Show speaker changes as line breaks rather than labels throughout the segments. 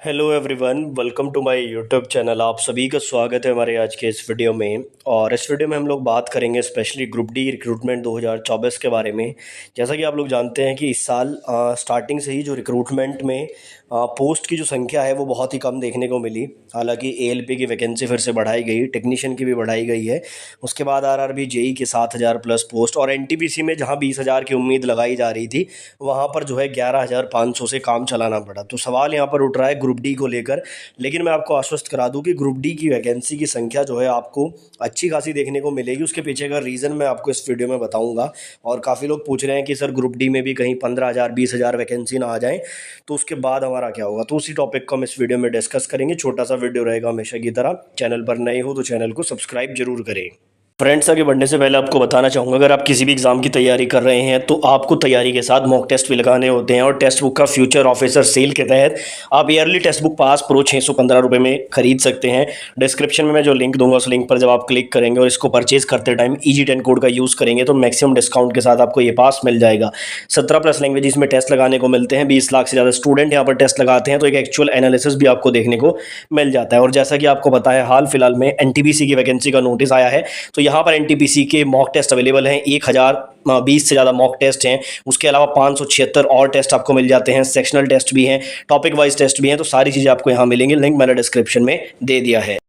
Hello everyone, welcome to my YouTube channel. आप सभी का स्वागत है हमारे आज के इस वीडियो में। और इस वीडियो में हम लोग बात करेंगे स्पेशली ग्रुप डी रिक्रूटमेंट 2024 के बारे में। जैसा कि आप लोग जानते हैं कि इस साल स्टार्टिंग से ही जो रिक्रूटमेंट में पोस्ट की जो संख्या है वो बहुत ही कम देखने को मिली। हालांकि एएलपी की वैकेंसी फिर से बढ़ाई गई, टेक्नीशियन की भी बढ़ाई गई है। उसके बाद आरआरबी जेई के 7,000 प्लस पोस्ट और एनटीपीसी में जहां 20,000 की उम्मीद लगाई जा रही थी वहां पर जो है 11,500 से काम चलाना पड़ा। तो सवाल यहाँ पर उठ रहा है ग्रुप डी को लेकर। लेकिन मैं आपको आश्वस्त करा दूं कि ग्रुप डी की वैकेंसी की संख्या जो है आपको अच्छी खासी देखने को मिलेगी। उसके पीछे का रीज़न मैं आपको इस वीडियो में बताऊंगा। और काफ़ी लोग पूछ रहे हैं कि सर ग्रुप डी में भी कहीं 15,000 20,000 वैकेंसी ना आ जाए तो उसके बाद हमारा क्या होगा। तो उसी टॉपिक को हम इस वीडियो में डिस्कस करेंगे। छोटा सा वीडियो रहेगा हमेशा की तरह। चैनल पर नए हो तो चैनल को सब्सक्राइब जरूर करें। फ्रेंड्स, आगे बढ़ने से पहले आपको बताना चाहूँगा, अगर आप किसी भी एग्ज़ाम की तैयारी कर रहे हैं तो आपको तैयारी के साथ मॉक टेस्ट भी लगाने होते हैं। और टेस्ट बुक का फ्यूचर ऑफिसर सेल के तहत आप yearly test book pass pro 615 रुपये में खरीद सकते हैं। डिस्क्रिप्शन में मैं जो लिंक दूंगा उस लिंक पर जब आप क्लिक करेंगे और इसको परचेज करते टाइम EG10 कोड का यूज़ करेंगे तो मैक्सिमम डिस्काउंट के साथ आपको ये पास मिल जाएगा। 17+ लैंग्वेजेस में टेस्ट लगाने को मिलते हैं। 20 लाख से ज़्यादा स्टूडेंट यहाँ पर टेस्ट लगाते हैं तो एक एक्चुअल एनालिसिस भी आपको देखने को मिल जाता है। और जैसा कि आपको पता है, हाल फिलहाल में एनटीपीसी की वैकेंसी का नोटिस आया है। तो यहाँ पर एनटीपीसी के मॉक टेस्ट अवेलेबल हैं। 1020 से ज़्यादा मॉक टेस्ट हैं। उसके अलावा 576 और टेस्ट आपको मिल जाते हैं। सेक्शनल टेस्ट भी हैं, टॉपिक वाइज टेस्ट भी हैं। तो सारी चीज़ें आपको यहाँ मिलेंगी। लिंक मैंने डिस्क्रिप्शन में दे दिया है।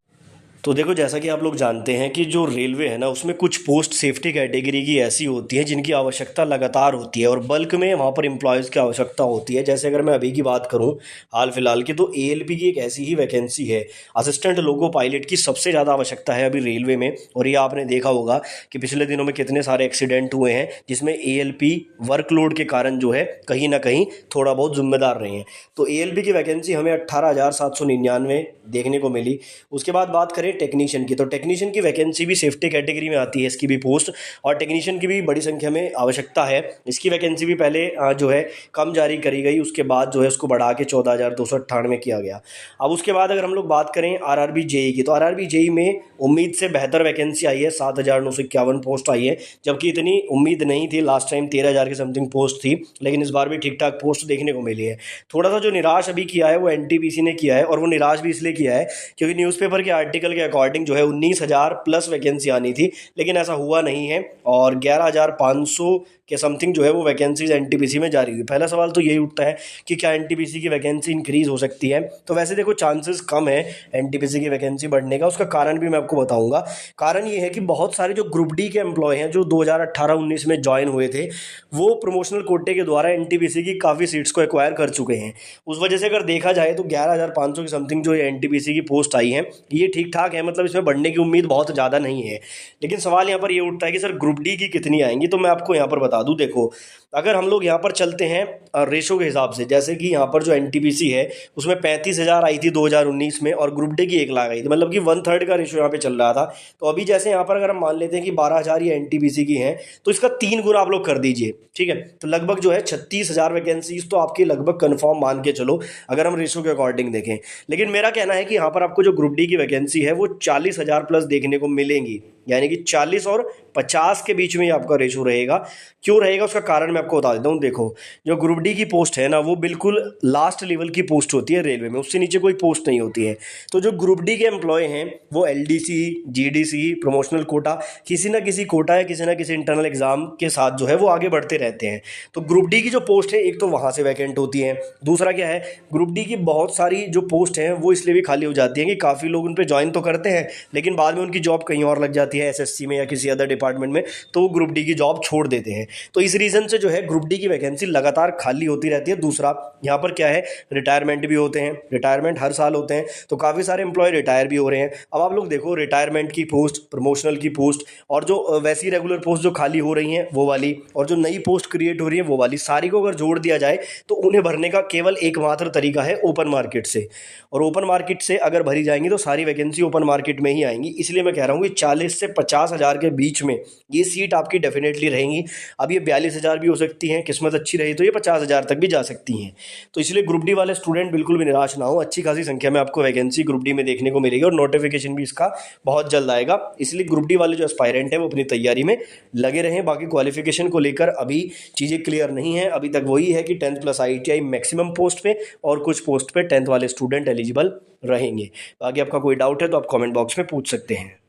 तो देखो, जैसा कि आप लोग जानते हैं कि जो रेलवे है ना, उसमें कुछ पोस्ट सेफ्टी कैटेगरी की ऐसी होती है जिनकी आवश्यकता लगातार होती है और बल्क में वहाँ पर एम्प्लॉयज़ की आवश्यकता होती है। जैसे अगर मैं अभी की बात करूँ हाल फिलहाल की, तो एएलपी की एक ऐसी ही वैकेंसी है। असिस्टेंट लोको पायलट की सबसे ज़्यादा आवश्यकता है अभी रेलवे में। और ये आपने देखा होगा कि पिछले दिनों में कितने सारे एक्सीडेंट हुए हैं जिसमें एएलपी वर्कलोड के कारण जो है कहीं ना कहीं थोड़ा बहुत जिम्मेदार रहे हैं। तो एएलपी की वैकेंसी हमें 18,799 देखने को मिली। उसके बाद बात करें टेक्नीशियन की, तो टेक्नीशियन की वैकेंसी भी सेफ्टी कैटेगरी में आती है, इसकी भी पोस्ट। और टेक्नीशियन की भी बड़ी संख्या में आवश्यकता है। इसकी वैकेंसी भी पहले जो है कम जारी करी गई, उसके बाद जो है उसको बढ़ा के 14,298 किया गया। अब उसके बाद अगर हम लोग बात करें आरआरबी जेई की, तो आरआरबी जेई में उम्मीद से बेहतर वैकेंसी आई है। 7,951 पोस्ट आई है, जबकि इतनी उम्मीद नहीं थी। लास्ट टाइम 13,000 की समथिंग पोस्ट थी, लेकिन इस बार भी ठीक ठाक पोस्ट देखने को मिली है। थोड़ा सा जो निराश अभी किया है वो एनटीपीसी ने किया है, और वो निराश भी इसलिए किया है क्योंकि न्यूज़पेपर के आर्टिकल के अकॉर्डिंग जो है 19,000 प्लस वैकेंसी आनी थी, लेकिन ऐसा हुआ नहीं है। और 11,500 के समथिंग जो है वो वैकेंसीज एनटीपीसी में जारी हुई। पहला सवाल तो यही उठता है कि क्या एनटीपीसी की वैकेंसी इंक्रीज़ हो सकती है। तो वैसे देखो, चांसेस कम है एनटीपीसी की वैकेंसी बढ़ने का। उसका कारण भी मैं आपको बताऊंगा। कारण ये है कि बहुत सारे जो ग्रुप डी के एम्प्लॉय हैं जो 2018-19 में ज्वाइन हुए थे, वो प्रमोशनल कोटे के द्वारा एनटीपीसी की काफ़ी सीट्स को एक्वायर कर चुके हैं। उस वजह से अगर देखा जाए तो 11,500 की समथिंग जो एनटीपीसी की पोस्ट आई है ये ठीक ठाक है, मतलब इसमें बढ़ने की उम्मीद बहुत ज़्यादा नहीं है। लेकिन सवाल यहाँ पर ये उठता है कि सर ग्रुप डी की कितनी आएंगी। तो मैं आपको यहाँ पर बता दूँ, देखो, अगर हम लोग यहाँ पर चलते हैं रेशो के हिसाब से, जैसे कि यहाँ पर जो एनटीपीसी है उसमें 35,000 आई थी 2019 में और ग्रुप डी की 1 लाख आई थी, मतलब कि 1/3 का रेशो यहाँ पे चल रहा था। तो अभी जैसे यहाँ पर अगर हम मान लेते हैं कि 12,000 ये एनटीपीसी की हैं, तो इसका 3 गुना आप लोग कर दीजिए, ठीक है। तो लगभग जो है 36,000 वैकेंसीज तो आपकी लगभग कन्फर्म मान के चलो, अगर हम रेशो के अकॉर्डिंग देखें। लेकिन मेरा कहना है कि यहाँ पर आपको जो ग्रुप डी की वैकेंसी है वो 40,000 प्लस देखने को मिलेंगी, यानी कि 40 और 50 के बीच में ही आपका रेशो रहेगा। क्यों रहेगा उसका कारण मैं आपको बता देता हूँ। देखो, जो ग्रुप डी की पोस्ट है ना, वो बिल्कुल लास्ट लेवल की पोस्ट होती है रेलवे में, उससे नीचे कोई पोस्ट नहीं होती है। तो जो ग्रुप डी के एम्प्लॉय हैं वो एलडीसी, जीडीसी, प्रमोशनल कोटा, किसी ना किसी कोटा या किसी ना किसी इंटरनल एग्जाम के साथ जो है वो आगे बढ़ते रहते हैं। तो ग्रुप डी की जो पोस्ट है एक तो वहाँ से वैकेंट होती है। दूसरा क्या है, ग्रुप डी की बहुत सारी जो पोस्ट हैं वो इसलिए भी खाली हो जाती हैं कि काफ़ी लोग उन पर ज्वाइन तो करते हैं लेकिन बाद में उनकी जॉब कहीं और लग जाती है, एसएससी में या किसी अदर डिपार्टमेंट में, तो वो ग्रुप डी की जॉब छोड़ देते हैं। तो इस रीज़न से जो है ग्रुप डी की वैकेंसी लगातार खाली होती रहती है। दूसरा यहाँ पर क्या है, रिटायरमेंट भी होते हैं, रिटायरमेंट हर साल होते हैं, तो काफ़ी सारे एम्प्लॉय रिटायर भी हो रहे हैं। अब आप लोग देखो, रिटायरमेंट की पोस्ट, प्रमोशनल की पोस्ट और जो वैसी रेगुलर पोस्ट जो खाली हो रही हैं वो वाली, और जो नई पोस्ट क्रिएट हो रही है वो वाली, सारी को अगर जोड़ दिया जाए तो उन्हें भरने का केवल एकमात्र तरीका है ओपन मार्केट से। और ओपन मार्केट से अगर भरी जाएंगी तो सारी वैकेंसी ओपन मार्केट में ही आएंगी। इसलिए मैं कह रहा हूँ कि 40 से से 50,000 के बीच में ये सीट आपकी डेफिनेटली रहेंगी। अब ये 42,000 भी हो सकती हैं, किस्मत अच्छी रही तो ये 50,000 तक भी जा सकती हैं। तो इसलिए ग्रुप डी वाले स्टूडेंट बिल्कुल भी निराश ना हो, अच्छी खासी संख्या में आपको वैकेंसी ग्रुप डी में देखने को मिलेगी और नोटिफिकेशन भी इसका बहुत जल्द आएगा। इसलिए ग्रुप डी वाले जो एस्पायरेंट हैं वो अपनी तैयारी में लगे रहें। बाकी क्वालिफिकेशन को लेकर अभी चीज़ें क्लियर नहीं है, अभी तक वही है कि 10th plus ITI maximum post पे और कुछ पोस्ट पे 10th वाले स्टूडेंट एलिजिबल रहेंगे। बाकी आपका कोई डाउट है तो आप कमेंट बॉक्स में पूछ सकते हैं।